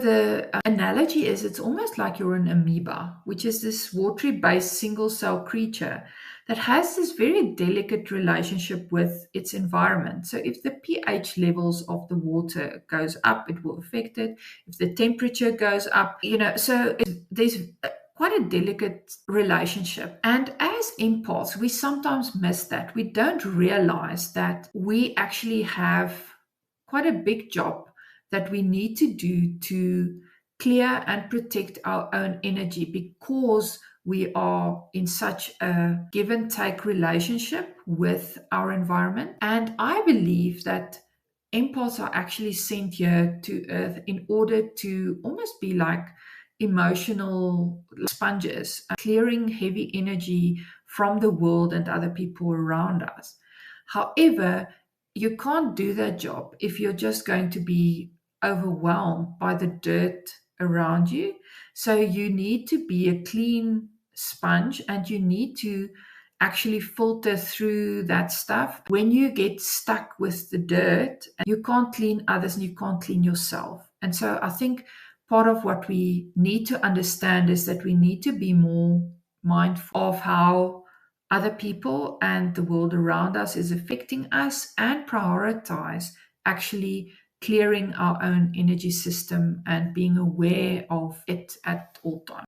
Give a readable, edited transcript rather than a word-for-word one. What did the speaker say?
the analogy is it's almost like you're an amoeba, which is this watery based single cell creature that has this very delicate relationship with its environment. So if the pH levels of the water goes up, it will affect it. If the temperature goes up, there's quite a delicate relationship. And as impulse, we sometimes miss that. We don't realize that we actually have quite a big job that we need to do to clear and protect our own energy because we are in such a give and take relationship with our environment. And I believe that impulse are actually sent here to Earth in order to almost be like emotional sponges, clearing heavy energy from the world and other people around us. However, you can't do that job if you're just going to be overwhelmed by the dirt around you. So you need to be a clean sponge and you need to actually filter through that stuff. When you get stuck with the dirt, you can't clean others and you can't clean yourself. And so I think part of what we need to understand is that we need to be more mindful of how other people and the world around us is affecting us and prioritize actually clearing our own energy system and being aware of it at all times.